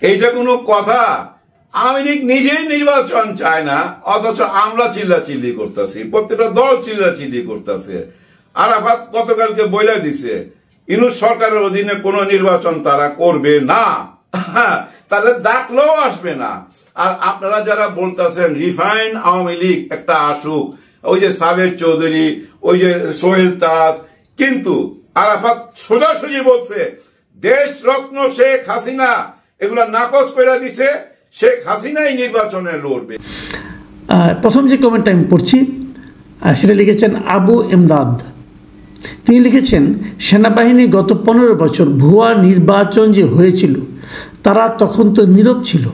এইটা কোনো কথা? আওয়ামী লীগ নিজেই নির্বাচন চায় না, অথচ আমরা চিল্লাচিল্লি করতেছি, প্রত্যেকটা দল চিল্লাচিল্লি করতেছে। আরাফাত গতকালকে বলে দিছে ইউনূস সরকারের অধীনে কোন নির্বাচন তারা করবে না, তাদের ডাকলেও আসবে না। আর আপনারা যারা বলতেছেন রিফাইন্ড আওয়ামী লীগ একটা আসুক, ওই যে সাবের চৌধুরী, ওই যে সোহেল তাজ, কিন্তু আরাফাত সোজাসুজি বলছে দেশ রত্ন শেখ হাসিনা এগুলা নাকচ করে দিছে, শেখ হাসিনাই নির্বাচনে লড়বে। প্রথম যে কমেন্টটা আমি পড়ছি সেটা লিখেছেন আবু এমদাদ। তিনি লিখেছেন সেনাবাহিনী গত 15 বছর ভুয়া নির্বাচন যে হয়েছিল তারা তখন তো নীরব ছিল,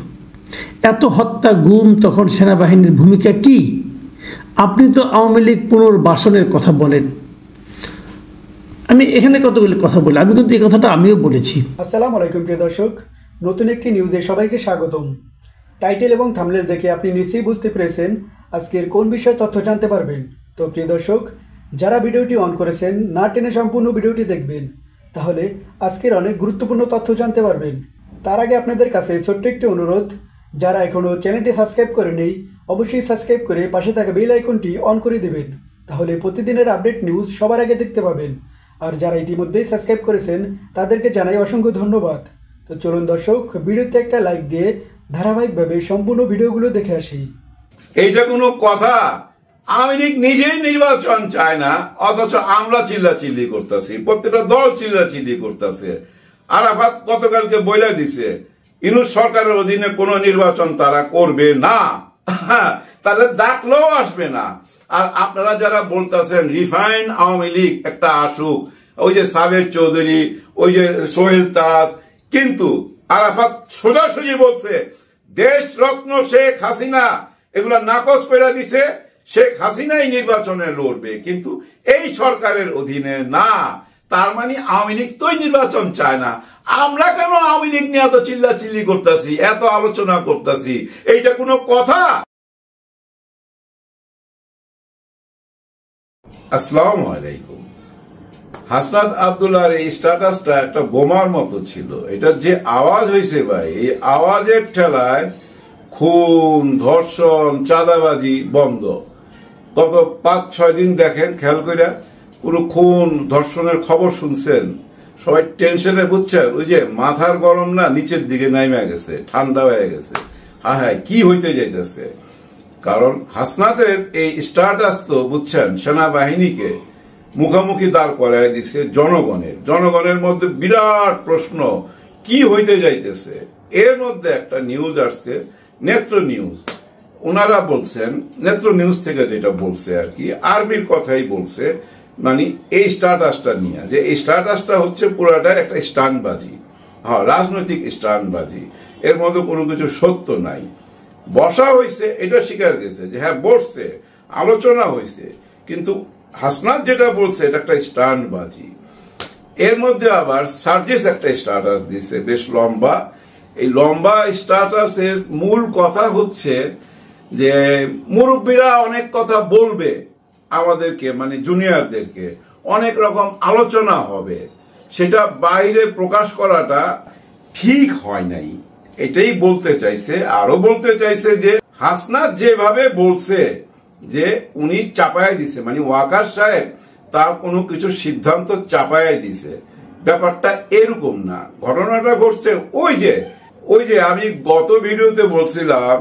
এত হত্যা গুম তখন সেনাবাহিনীর ভূমিকা কি? আপনি তো আওয়ামী লীগ পুনর্বাসনের কথা বলেন। আমি এখানে কতগুলি কথা বলি, আমি কিন্তু এই কথাটা আমিও বলেছি। আসসালামু আলাইকুম প্রিয় দর্শক, নতুন একটি নিউজে সবাইকে স্বাগতম। টাইটেল এবং থাম্বনেল দেখে আপনি নিশ্চয়ই বুঝতে পেরেছেন আজকের কোন বিষয়ে তথ্য জানতে পারবেন। তো প্রিয় দর্শক, যারা ভিডিওটি অন করেছেন না টেনে সম্পূর্ণ ভিডিওটি দেখবেন, তাহলে আজকের অনেক গুরুত্বপূর্ণ তথ্য জানতে পারবেন। তার আগে আপনাদের কাছে ছোট্ট একটি অনুরোধ, যারা এখনও চ্যানেলটি সাবস্ক্রাইব করেননি অবশ্যই সাবস্ক্রাইব করে পাশে থাকা বেল আইকনটি অন করে দেবেন, তাহলে প্রতিদিনের আপডেট নিউজ সবার আগে দেখতে পাবেন। আর যারা ইতিমধ্যেই সাবস্ক্রাইব করেছেন তাদেরকে জানাই অসংখ্য ধন্যবাদ। তো চলুন দর্শক, ভিডিওতে একটা লাইক দিয়ে ধারাবাহিকভাবে সম্পূর্ণ ভিডিওগুলো দেখে আসি। এইটা কোনো কথা? আওয়ামী লীগ নিজেই নির্বাচন চায় না, অথচ আমরা চিল্লাচিল্লি করতেছি, প্রত্যেকটা দল চিল্লাচিল্লি করতেছে। আরাফাত গতকালকে বলে দিছে ইউনূস সরকারের অধীনে কোন নির্বাচন তারা করবে না, তাদের ডাকলেও আসবে না। আর আপনারা যারা বলতেছেন রিফাইন্ড আওয়ামী লীগ একটা আসুক, ওই যে সাবের চৌধুরী, ওই যে সোহেল তাজ, কিন্তু আরাফাত সোজাসুজি বলছে দেশ রত্ন শেখ হাসিনা এগুলা নাকচ করে দিছে, শেখ হাসিনাই নির্বাচনে লড়বে, কিন্তু এই সরকারের অধীনে না। তার মানে আওয়ামী লীগ তো নির্বাচন চায় না। আমরা কেন আওয়ামী লীগ নিয়ে এত চিল্লাচিল্লি করতেছি, এত আলোচনা করতেছি? এইটা কোনো কথা? আসসালামু আলাইকুম। হাসনাত আব্দুল্লাহর এই স্ট্যাটাসটা একটা বোমার মতো ছিল। এটা যে আওয়াজ হয়েছে ভাই, এই আওয়াজের ঠেলায় খুন, ধর্ষণ, চাঁদাবাজি বন্ধ। গত 5-6 দিন দেখেন খেয়াল করে কোনো খুন ধর্ষণের খবর শুনছেন? সবাই টেনশনে, বুঝছেন? ওই যে মাথার গরম না নিচের দিকে নাইমা গেছে, ঠান্ডা হয়ে গেছে। হ্যাঁ হ্যাঁ, কি হইতে যাইতেছে? কারণ হাসনাতের এই স্ট্যাটাস তো বুঝছেন সেনাবাহিনীকে মুখোমুখি দাঁড় করাই দিছে জনগণের মধ্যে বিরাট প্রশ্ন কি হইতে যাইতেছে। এর মধ্যে একটা নিউজ আসছে, নেত্র নিউজ, ওনারা বলছেন, নেত্র নিউজ থেকে যেটা বলছে আর কি, আর্মির কথাই বলছে, মানে এই স্ট্যাটাসটা নিয়ে, যে এই স্ট্যাটাসটা হচ্ছে পুরাটা একটা স্টান্টবাজি, হ্যাঁ রাজনৈতিক স্টান্টবাজি, এর মধ্যে কোনো কিছু সত্য নাই। বসা হয়েছে এটা স্বীকার গেছে যে হ্যাঁ বসছে, আলোচনা হয়েছে, কিন্তু হাসনাত যেটা বলছে এটা একটা স্টান্টবাজি। এর মধ্যে আবার সার্জিস একটা স্ট্যাটাস দিছে বেশ লম্বা। এই লম্বা স্ট্যাটাসের মূল কথা হচ্ছে যে মুরব্বীরা অনেক কথা বলবে আমাদেরকে, মানে জুনিয়রদেরকে, অনেক রকম আলোচনা হবে, সেটা বাইরে প্রকাশ করাটা ঠিক হয় নাই, এটাই বলতে চাইছে। আরো বলতে চাইছে যে হাসনাত যেভাবে বলছে যে উনি চাপায় দিছে, মানে ওয়াকার সাহেব তার কোনো কিছু সিদ্ধান্ত চাপায় দিছে, ব্যাপারটা এরকম না। ঘটনাটা ঘটছে ওই যে আমি গত ভিডিওতে বলছিলাম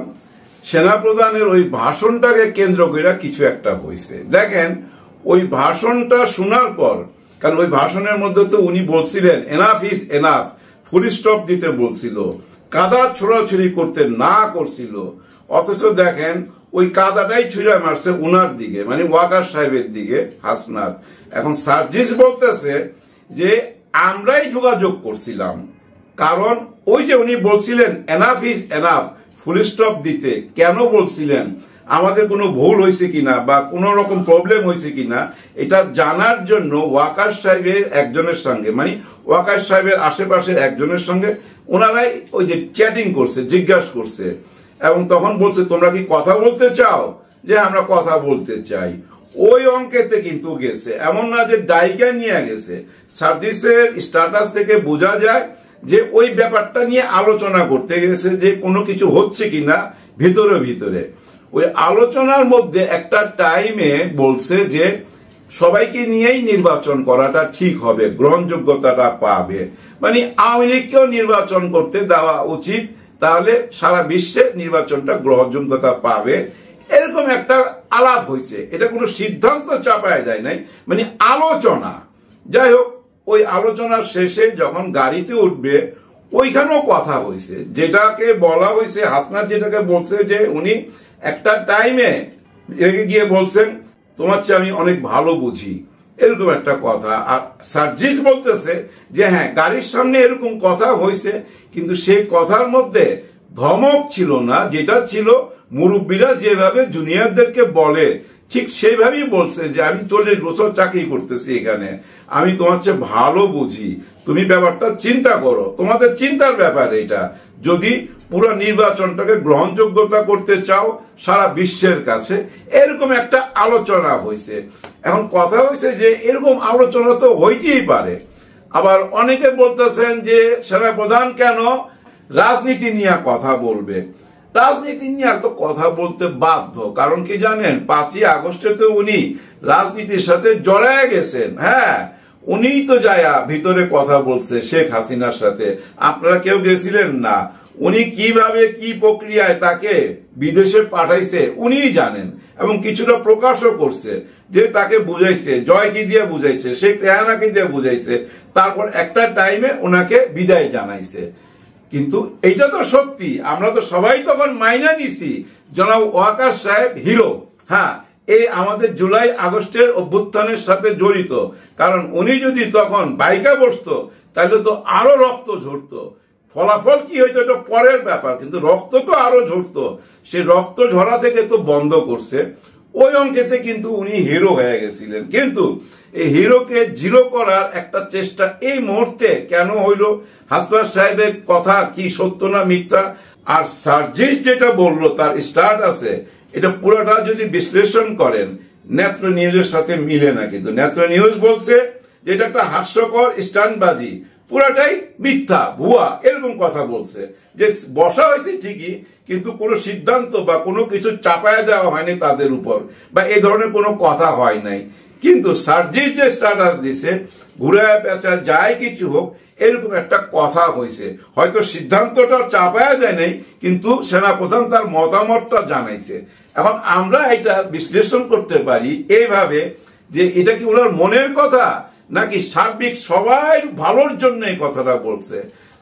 সেনাপ্রধানের ওই ভাষণটাকে কেন্দ্র করে কিছু একটা হয়েছে। দেখেন ওই ভাষণটা শোনার পর, কারণ ওই ভাষণের মধ্যে তো উনি বলছিলেন enough is enough, full stop দিতে বলছিল, কাদা ছোড়াছুড়ি করতে না করছিল, অথচ দেখেন ওই কাদাটাই ছুঁড়ে মারছে উনার দিকে, মানে ওয়াকার সাহেবের দিকে হাসনাত। এখন সার্জিস বলতেছে যে আমরাই যোগাযোগ করছিলাম, কারণ ওই যে উনি বলছিলেন enough is enough, full stop দিতে কেন বলছিলেন, আমাদের কোনো ভুল হয়েছে কিনা বা কোন রকম প্রবলেম হয়েছে কিনা এটা জানার জন্য ওয়াকার সাহেবের একজনের সঙ্গে, মানে ওয়াকার সাহেবের আশেপাশের একজনের সঙ্গে ওনারাই ওই যে চ্যাটিং করছে, জিজ্ঞাসা করছে, এবং তখন বলছে তোমরা কি কথা বলতে চাও, যে আমরা কথা বলতে চাই। ওই অঙ্কেতে কিন্তু গেছে, এমন না যে ডাইকা নিয়ে গেছে। সার্জিসের স্ট্যাটাস থেকে বোঝা যায় যে ওই ব্যাপারটা নিয়ে আলোচনা করতে গেছে যে কোনো কিছু হচ্ছে কিনা ভিতরে ভিতরে। ওই আলোচনার মধ্যে একটা টাইমে বলছে যে সবাইকে নিয়েই নির্বাচন করাটা ঠিক হবে, গ্রহণযোগ্যতাটা পাবে, মানে আওয়ামী লীগকেও নির্বাচন করতে দেওয়া উচিত, তাহলে সারা বিশ্বে নির্বাচনটা গ্রহণযোগ্যতা পাবে, এরকম একটা আলাপ হয়েছে। এটা কোনো সিদ্ধান্ত চাপায় দেয় নাই, মানে আলোচনা। যাই হোক, ওই আলোচনার শেষে যখন গাড়িতে উঠবে ওইখানেও কথা হয়েছে, যেটাকে বলা হয়েছে, হাসনাত যেটাকে বলছে যে উনি একটা টাইমে রেগে গিয়ে বলছেন তোমার চেয়ে আমি অনেক ভালো বুঝি, এরকম একটা কথা। আর সার্জিস বলতেছে যে হ্যাঁ, গাড়ির সামনে এরকম কথা হয়েছে, কিন্তু সেই কথার মধ্যে ধমক ছিল না, যেটা ছিল মুরব্বীরা যেভাবে জুনিয়রদেরকে বলে ঠিক সেইভাবেই বলছে যে আমি 40 বছর চাকরি করতেছি এখানে, আমি তোমার চেয়ে ভালো বুঝি, তুমি ব্যাপারটা চিন্তা করো, তোমাদের চিন্তার ব্যাপার এটা, যদি পুরো নির্বাচনটাকে গ্রহণযোগ্যতা করতে চাও সারা বিশ্বের কাছে। এরকম একটা আলোচনা হয়েছে। এখন কথা হয়েছে যে এরকম আলোচনা তো হইতেই পারে। আবার অনেকে বলতেছেন যে সেনাপ্রধান কেন রাজনীতি নিয়ে কথা বলবে। রাজনীতি নিয়ে তো কথা বলতে বাধ্য, কারণ কি জানেন, 5ই আগস্টে তো উনি রাজনীতির সাথে জড়ায় গেছেন। হ্যাঁ, উনিই তো যায়া ভিতরে কথা বলছে শেখ হাসিনার সাথে, আপনারা কেউ গেছিলেন না। উনি কিভাবে কি প্রক্রিয়ায় তাকে বিদেশে পাঠাইছে উনিই জানেন, এবং কিছুটা প্রকাশও করছে যে তাকে বুঝাইছে, জয় কি দিয়ে বুঝাইছে, শেখ রেহানাকে দিয়ে বুঝাইছে, তারপর একটা টাইমে ওনাকে বিদায় জানাইছে। কিন্তু এইটা তো সত্যি, আমরা তো সবাই তখন মাইনা নিছি জনাব ওয়াকার সাহেব হিরো। হ্যাঁ, এই আমাদের জুলাই আগস্টের অভ্যুত্থানের সাথে জড়িত, কারণ উনি যদি তখন বাইকা বসতো তাহলে তো আরো রক্ত ঝরতো। ফলাফল কি হইতো এটা পরের ব্যাপার, কিন্তু রক্ত তো আরো ঝরতো। সে রক্ত ঝরা থেকে তো বন্ধ করছে, ওই অঙ্কেতে কিন্তু উনি হিরো হয়ে গেছিলেন। কিন্তু এই হিরোকে জিরো করার একটা চেষ্টা এই মুহূর্তে কেন হইল? হাসনাত সাহেবের কথা কি সত্য না মিথ্যা? আর সার্জিস যেটা বললো তার স্টার্ট আছে, এটা পুরোটা যদি বিশ্লেষণ করেন নেত্র নিউজের সাথে মিলে না। কিন্তু নেত্র নিউজ বলছে যে এটা একটা হাস্যকর স্টান্টবাজি, পুরাটাই মিথ্যা, ভুয়া, এরকম কথা বলছে। যে বসা হয়েছে ঠিকই, কিন্তু কোনো সিদ্ধান্ত বা কোনো কিছু চাপায়া দেওয়া হয়নি তাদের উপর, বা এই ধরনের কোনো কথা হয় নাই। কিন্তু সার্জিস যে স্ট্যাটাস দিছে, ঘুরায় পেঁচা যায় কিছু হোক, এরকম একটা কথা হয়েছে। হয়তো সিদ্ধান্তটা চাপায়া যায় নাই, কিন্তু সেনাপ্রধান তার মতামতটা জানাইছে। এখন আমরা এটা বিশ্লেষণ করতে পারি এইভাবে যে এটা কি ওনার মনের কথা, নাকি সার্বিক সবাই ভালোর জন্য এই কথাটা বলছে।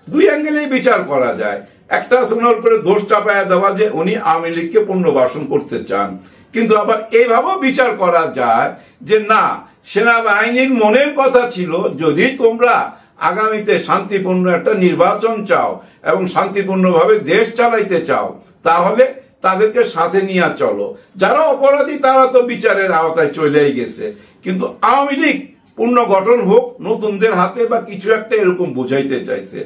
দুই অ্যাঙ্গেলে বিচার করা যায়। একটা ওনার উপরে দোষ চাপায়া দেওয়া যে উনি আওয়ামী লীগকে পুনর্বাসন করতে চান, কিন্তু আবার এইভাবেও বিচার করা যায় যে না, সেনাবাহিনীর মনের কথা ছিল যদি তোমরা আগামীতে শান্তিপূর্ণ একটা নির্বাচন চাও এবং শান্তিপূর্ণভাবে দেশ চালাইতে চাও, তাহলে তাদেরকে সাথে নিয়ে চলো। যারা অপরাধী তারা তো বিচারের আওতায় চলেই গেছে, কিন্তু আওয়ামী লীগ পুনর্গঠন হোক নতুনদের হাতে বা কিছু একটা, এরকম বোঝাইতে চাইছে।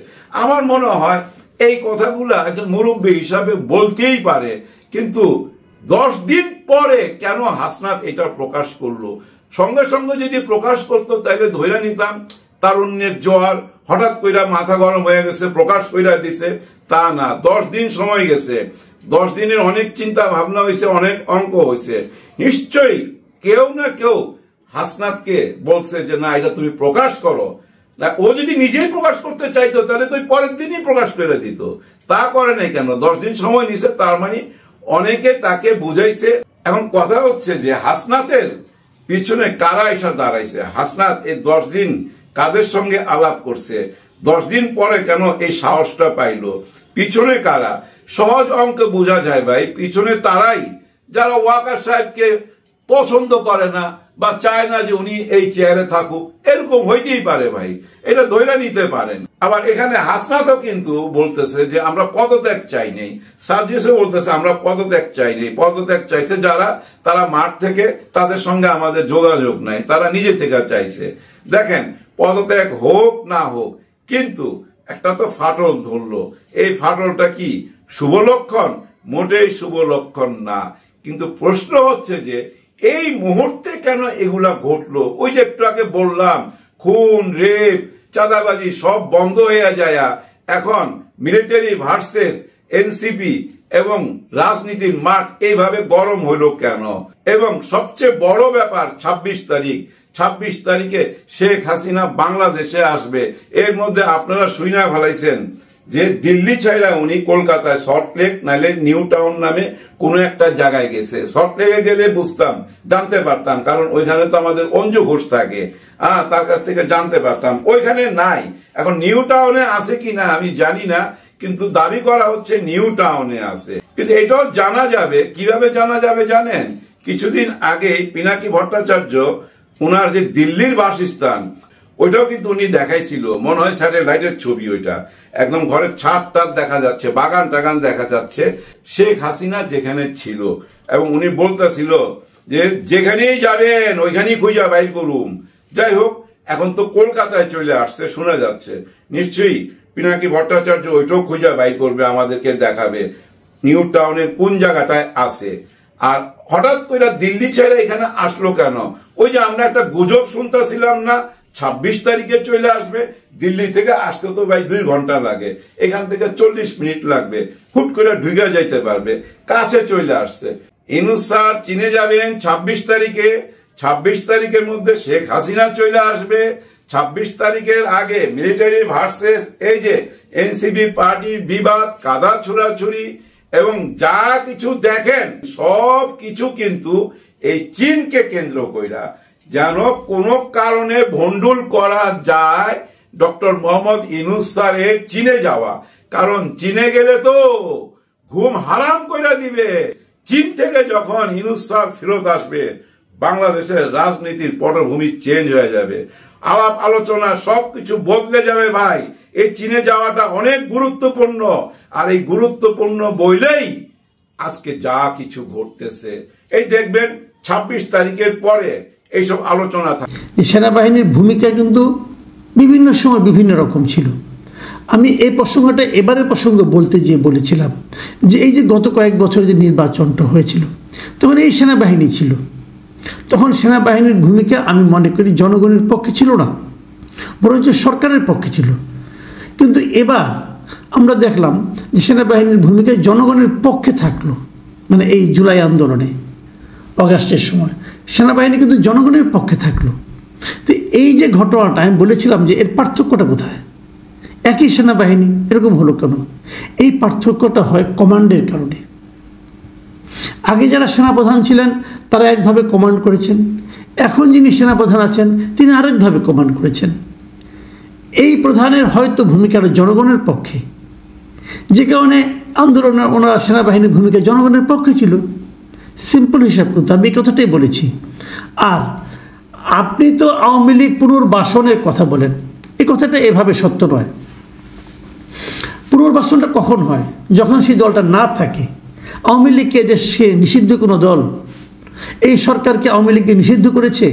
আমার মনে হয় এই কথাগুলা একজন মুরব্বী হিসাবে বলতেই পারে, কিন্তু 10 দিন পরে কেন হাসনাত এটা প্রকাশ করলো? সঙ্গে সঙ্গে যদি প্রকাশ করতো তাহলে ধরে নিতাম তারুণ্যের জোয়ার, হঠাৎ কইরা মাথা গরম হয়ে গেছে প্রকাশ কইরা দিছে, তা না। 10 দিন সময় গেছে, 10 দিনের অনেক চিন্তা ভাবনা হয়েছে, অনেক অঙ্ক হয়েছে। নিশ্চয়ই কেউ না কেউ হাসনাতকে বলছে যে না, এটা তুমি প্রকাশ করো। ও যদি নিজেই প্রকাশ করতে চাইতো তাহলে তো পরের দিনই প্রকাশ করে দিত, তা করে নাই কেন? 10 দিন সময় নিছে, তার মানে অনেকে তাকে বুঝাইছে। এখন কথা হচ্ছে যে হাসনাতের পিছনে কারা এসে দাঁড়াইছে? হাসনাত এই 10 দিন কাদের সঙ্গে আলাপ করছে? 10 দিন পরে কেন এই সাহসটা পাইলো? পিছনে কারা? সহজ অঙ্কে বোঝা যায় ভাই, পিছনে তারাই যারা ওয়াকার সাহেবকে পছন্দ করে না বা চায় না যে উনি এই চেয়ারে থাকুক। এরকম হইতেই পারে ভাই, এটা ধৈর্য নিতে পারেন। আবার এখানে হাসনাতও কিন্তু বলতেছে যে আমরা পদত্যাগ চাই নেই, সার্জিসও বলতেছে আমরা পদত্যাগ চাই নেই। পদত্যাগ চাইছে যারা, তারা মাঠ থেকে, তাদের সঙ্গে আমাদের যোগাযোগ নাই, তারা নিজে থেকে চাইছে। দেখেন, পদত্যাগ হোক না হোক, কিন্তু একটা তো ফাটল ধরলো। এই ফাটলটা কি শুভ লক্ষণ? মোটেই শুভ লক্ষণ না। কিন্তু প্রশ্ন হচ্ছে যে এই মুহূর্তে কেন এগুলা ঘটলো? ওই যে একটু আগে বললাম, খুন, রেপ, চাঁদাবাজি সব বন্ধ হয়ে যায়, এখন মিলিটারি ভার্সেস এনসিপি এবং রাজনীতির মাঠ এইভাবে গরম হলো কেন? এবং সবচেয়ে বড় ব্যাপার ২৬ তারিখে শেখ হাসিনা বাংলাদেশে আসবে। এর মধ্যে আপনারা শুইনা ফেলাইছেন যে দিল্লি ছাইরা উনি কলকাতায় সল্টলেক নাইলে নিউ টাউন নামে কোন একটা জায়গায় গেছে। সল্টলেকে গেলে বুঝতাম, জানতে পারতাম, কারণ ওইখানে তো আমাদের অঞ্জু ঘোষ থাকে, তার কাছ থেকে জানতে পারতাম। ওইখানে নাই। এখন নিউ টাউনে আছে কিনা আমি জানি না, কিন্তু দাবি করা হচ্ছে নিউ টাউনে আছে। কিন্তু এটাও জানা যাবে। কিভাবে জানা যাবে জানেন? কিছুদিন আগে পিনাকি ভট্টাচার্য ওনার যে দিল্লির বাসস্থান ওইটাও কিন্তু উনি দেখাইছিল, মনে হয় স্যাটেলাইটের ছবি। ওইটা একদম ঘরের ছাদ টাদ দেখা যাচ্ছে, বাগান টাগান দেখা যাচ্ছে, শেখ হাসিনা যেখানে ছিল। এবং উনি বলতেছিল যে যেখানেই যাবেন ওইখানেই খুঁজা বাইর করুম। যাই হোক, এখন তো কলকাতায় চলে আসছে শোনা যাচ্ছে। নিশ্চয়ই পিনাকি ভট্টাচার্য ওইটাও খুঁজা বাইর করবে, আমাদেরকে দেখাবে নিউ টাউনের কোন জায়গাটায় আছে। আর হঠাৎ করে দিল্লি ছেড়ে এখানে আসলো কেন? ওই যে আমরা একটা গুজব শুনতেছিলাম না ২৬ তারিখে চলে আসবে। দিল্লি থেকে আসতে তো ভাই ২ ঘন্টা লাগে, এখান থেকে ৪০ মিনিট লাগবে, হুট করে ঢুকে যাইতে পারবে, কাছে চলে আসছে। ইউনূস স্যার চীনে যাবেন ২৬ তারিখে। ২৬ তারিখের মধ্যে শেখ হাসিনা চলে আসবে। ২৬ তারিখের আগে মিলিটারি ভার্সেস এই যে এনসিপি পার্টি বিবাদ, কাদা ছোড়াছুড়ি এবং যা কিছু দেখেন সব কিছু কিন্তু এই চীনকে কেন্দ্র কইরা যেন কোনো কারণে ভন্ডুল করা যায় ডক্টর মোহাম্মদ ইউনূস স্যারের চীনে যাওয়া। কারণ চীনে গেলে তো ঘুম হারাম কইরা দিবে। চীন থেকে যখন ইউনূস স্যার ফেরত আসবে বাংলাদেশের রাজনীতির পটভূমি চেঞ্জ হয়ে যাবে, আলাপ আলোচনা সবকিছু বদলে যাবে ভাই। এই চীনে যাওয়াটা অনেক গুরুত্বপূর্ণ। আর এই গুরুত্বপূর্ণ বইলেই আজকে যা কিছু ঘটতেছে এই দেখবেন ২৬ তারিখের পরে এইসব আলোচনা থাকে। সেনাবাহিনীর ভূমিকা কিন্তু বিভিন্ন সময় বিভিন্ন রকম ছিল। আমি এই প্রসঙ্গটা এবারের প্রসঙ্গ বলতে গিয়ে বলেছিলাম যে এই যে গত কয়েক বছর যে নির্বাচনটা হয়েছিল তখন এই সেনাবাহিনী ছিল। তখন সেনাবাহিনীর ভূমিকা আমি মনে করি জনগণের পক্ষে ছিল না, বরঞ্চ সরকারের পক্ষে ছিল। কিন্তু এবার আমরা দেখলাম যে সেনাবাহিনীর ভূমিকা জনগণের পক্ষে থাকলো। মানে এই জুলাই আন্দোলনে অগাস্টের সময় সেনাবাহিনী কিন্তু জনগণের পক্ষে থাকলো। তো এই যে ঘটনাটা আমি বলেছিলাম যে এর পার্থক্যটা কোথায়? একই সেনাবাহিনী এরকম হলো কেন? এই পার্থক্যটা হয় কমান্ডের কারণে। আগে যারা সেনাপ্রধান ছিলেন তারা একভাবে কমান্ড করেছেন, এখন যিনি সেনাপ্রধান আছেন তিনি আরেকভাবে কমান্ড করেছেন। এই প্রধানের হয়তো ভূমিকাটা জনগণের পক্ষে, যে কারণে আন্দোলনে ওনারা সেনাবাহিনীর ভূমিকা জনগণের পক্ষে ছিল। সিম্পল হিসাব করতে আমি এই কথাটাই বলেছি। আর আপনি তো আওয়ামী লীগ পুনর্বাসনের কথা বলেন, এই কথাটা এভাবে সত্য নয়। পুনর্বাসনটা কখন হয়? যখন সেই দলটা না থাকে। আওয়ামী লীগকে দেশে নিষিদ্ধ কোনো দল এই সরকারকে আওয়ামী লীগকে নিষিদ্ধ করেছে?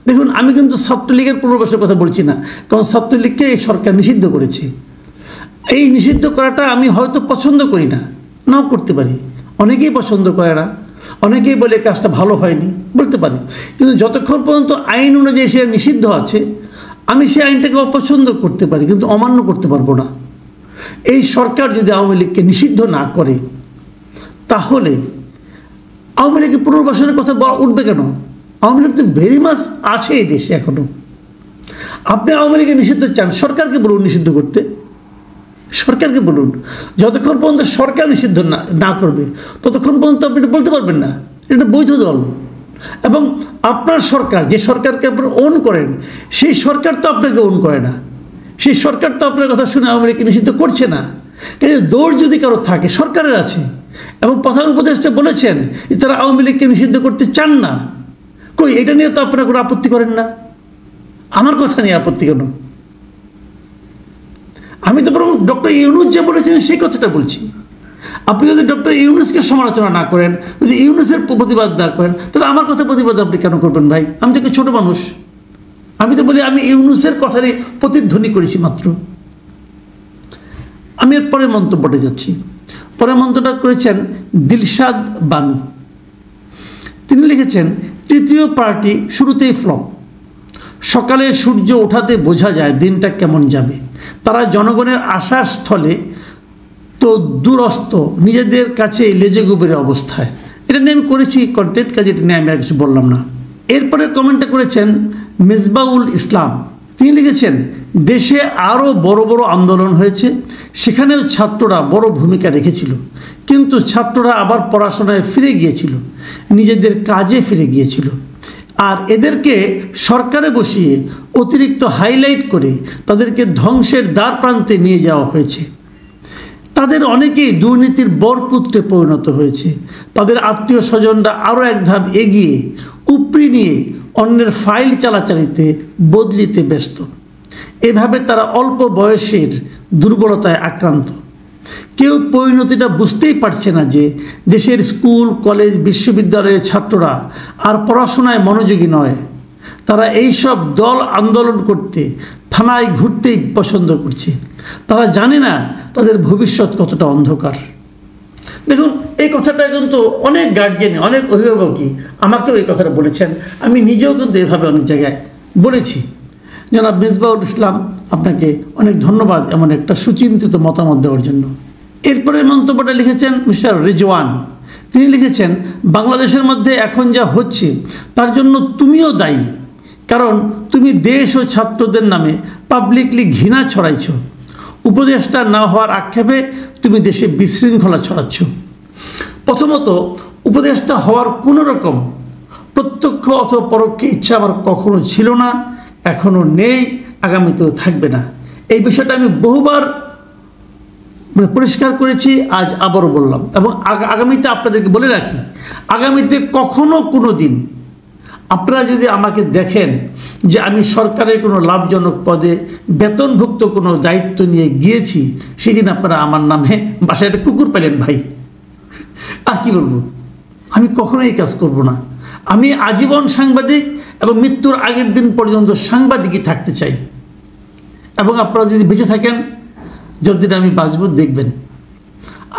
দেখুন, আমি কিন্তু ছাত্রলীগের পুনর্বাসনের কথা বলছি না, কারণ ছাত্রলীগকে এই সরকার নিষিদ্ধ করেছে। এই নিষিদ্ধ করাটা আমি হয়তো পছন্দ করি না, নাও করতে পারি, অনেকেই পছন্দ করে না, অনেকেই বলে কাজটা ভালো হয়নি বলতে পারি। কিন্তু যতক্ষণ পর্যন্ত আইন অনুযায়ী সেটা নিষিদ্ধ আছে আমি সেই আইনটাকে অপছন্দ করতে পারি, কিন্তু অমান্য করতে পারবো না। এই সরকার যদি আওয়ামী লীগকে নিষিদ্ধ না করে তাহলে আওয়ামী লীগের পুনর্বাসনের কথা উঠবে কেন? আওয়ামী লীগ তো ভেরি মাছ আছে এই দেশে এখনো। আপনি আওয়ামী লীগকে নিষিদ্ধ চান, সরকারকে বলুন নিষিদ্ধ করতে, সরকারকে বলুন। যতক্ষণ পর্যন্ত সরকার নিষিদ্ধ না করবে ততক্ষণ পর্যন্ত আপনি এটা বলতে পারবেন না এটা বৈধ দল। এবং আপনার সরকার, যে সরকারকে আপনি ওন করেন, সেই সরকার তো আপনাকে ওন করে না, সেই সরকার তো আপনার কথা শুনে আওয়ামী লীগকে নিষিদ্ধ করছে না। কিন্তু দৌড় যদি কারো থাকে সরকারের আছে, এবং প্রধান উপদেষ্টা বলেছেন যে তারা আওয়ামী লীগকে নিষিদ্ধ করতে চান না। কই, এটা নিয়ে তো আপনারা কোনো আপত্তি করেন না। আমার কথা নিয়ে আপত্তি কেন? আমি তো বরং ডক্টর ইউনূস যে বলেছেন সেই কথাটা বলছি। আপনি যদি ডক্টর ইউনূসকে সমালোচনা না করেন, যদি ইউনূসের প্রতিবাদ না করেন, তাহলে আমার কথা প্রতিবাদ আপনি কেন করবেন ভাই? আমি তো একটা ছোট মানুষ, আমি তো বলি আমি ইউনূসের কথারই প্রতিধ্বনি করেছি মাত্র। আমি এর পরের মন্তব্যটা যাচ্ছি। পরের মন্তব্যটা করেছেন দিলশাদ বানু। তিনি লিখেছেন, তৃতীয় পার্টি শুরুতেই ফ্লপ। সকালে সূর্য ওঠাতে বোঝা যায় দিনটা কেমন যাবে। তারা জনগণের আশার স্থলে তো দূরস্থ, নিজেদের কাছে লেজে গোবরের অবস্থায়। এটা নিয়ে আমি করেছি কন্টেন্ট, কাজে এটা নিয়ে আমি আর কিছু বললাম না। এরপরে কমেন্টটা করেছেন মেজবাউল ইসলাম। তিনি লিখেছেন, দেশে আরও বড় বড় আন্দোলন হয়েছে, সেখানেও ছাত্ররা বড় ভূমিকা রেখেছিল, কিন্তু ছাত্ররা আবার পড়াশোনায় ফিরে গিয়েছিল, নিজেদের কাজে ফিরে গিয়েছিল। আর এদেরকে সরকারে বসিয়ে অতিরিক্ত হাইলাইট করে তাদেরকে ধ্বংসের দ্বার প্রান্তে নিয়ে যাওয়া হয়েছে। তাদের অনেকেই দুর্নীতির বরপুত্রে পরিণত হয়েছে। তাদের আত্মীয় স্বজনরা আরও এক ধাপ এগিয়ে উপরি নিয়ে অন্যের ফাইল চালাচালিতে বদলিতে ব্যস্ত। এভাবে তারা অল্প বয়সের দুর্বলতায় আক্রান্ত। কেউ পরিণতিটা বুঝতেই পারছে না যে দেশের স্কুল, কলেজ, বিশ্ববিদ্যালয়ের ছাত্ররা আর পড়াশোনায় মনোযোগী নয়। তারা এইসব দল আন্দোলন করতে, থানায় ঘুরতেই পছন্দ করছে। তারা জানে না তাদের ভবিষ্যৎ কতটা অন্ধকার। দেখুন, এই কথাটা কিন্তু অনেক গার্জিয়ান, অনেক অভিভাবকই আমাকেও এই কথাটা বলেছেন। আমি নিজেও কিন্তু এভাবে অনেক জায়গায় বলেছি। জনাব মেজবাউল ইসলাম, আপনাকে অনেক ধন্যবাদ এমন একটা সুচিন্তিত মতামত দেওয়ার জন্য। এরপরে মন্তব্যটা লিখেছেন মিস্টার রিজওয়ান। তিনি লিখেছেন, বাংলাদেশের মধ্যে এখন যা হচ্ছে তার জন্য তুমিও দায়ী, কারণ তুমি দেশ ও ছাত্রদের নামে পাবলিকলি ঘৃণা ছড়াইছ। উপদেষ্টা না হওয়ার আক্ষেপে তুমি দেশে বিশৃঙ্খলা ছড়াচ্ছ। প্রথমত, উপদেষ্টা হওয়ার কোনো রকম প্রত্যক্ষ অথবা পরোক্ষ ইচ্ছা আমার কখনো ছিল না, এখনও নেই, আগামীতেও থাকবে না। এই বিষয়টা আমি বহুবার পরিষ্কার করেছি, আজ আবারও বললাম, এবং আগামীতে আপনাদেরকে বলে রাখি, আগামীতে কখনো কোনো দিন আপনারা যদি আমাকে দেখেন যে আমি সরকারের কোনো লাভজনক পদে বেতনভুক্ত কোনো দায়িত্ব নিয়ে গিয়েছি, সেদিন আপনারা আমার নামে বাসায় একটা কুকুর পেলেন ভাই। আর কি বলবো, আমি কখনো এই কাজ করব না। আমি আজীবন সাংবাদিক এবং মৃত্যুর আগের দিন পর্যন্ত সাংবাদিকই থাকতে চাই। এবং আপনারা যদি বেঁচে থাকেন, যতদিন আমি বাঁচব দেখবেন।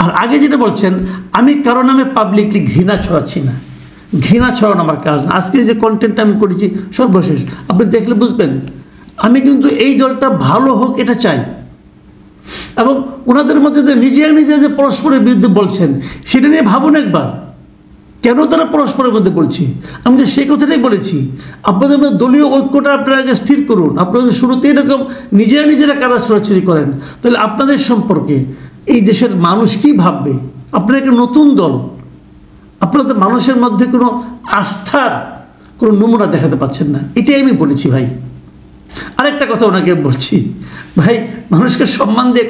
আর আগে যেটা বলছেন, আমি কারো নামে পাবলিকলি ঘৃণা ছড়াচ্ছি না। ঘৃণা ছড়ানো আমার কাজ না। আজকে যে কন্টেন্টটা আমি করেছি সর্বশেষ আপনি দেখলে বুঝবেন, আমি কিন্তু এই দলটা ভালো হোক এটা চাই। এবং ওনাদের মধ্যে যে নিজে যে পরস্পরের বিরুদ্ধে বলছেন, সেটা নিয়ে ভাবুন একবার, কেন তারা পরস্পরের মধ্যে বলছে। আমি যে সেই কথাটাই বলেছি, আপনাদের মধ্যে দলীয় ঐক্যটা আপনারা আগে স্থির করুন। আপনারা যদি শুরুতে এরকম নিজেরা কাদা ছড়াছড়ি করেন, তাহলে আপনাদের সম্পর্কে এই দেশের মানুষ কি ভাববে? আপনারা একটা নতুন দল, আপনাদের মানুষের মধ্যে কোনো আস্থার কোনো নমুনা দেখাতে পাচ্ছেন না। এটাই আমি বলেছি ভাই। আরেকটা কথা ওনাকে বলছি, ভাই মানুষকে সম্মান দিয়ে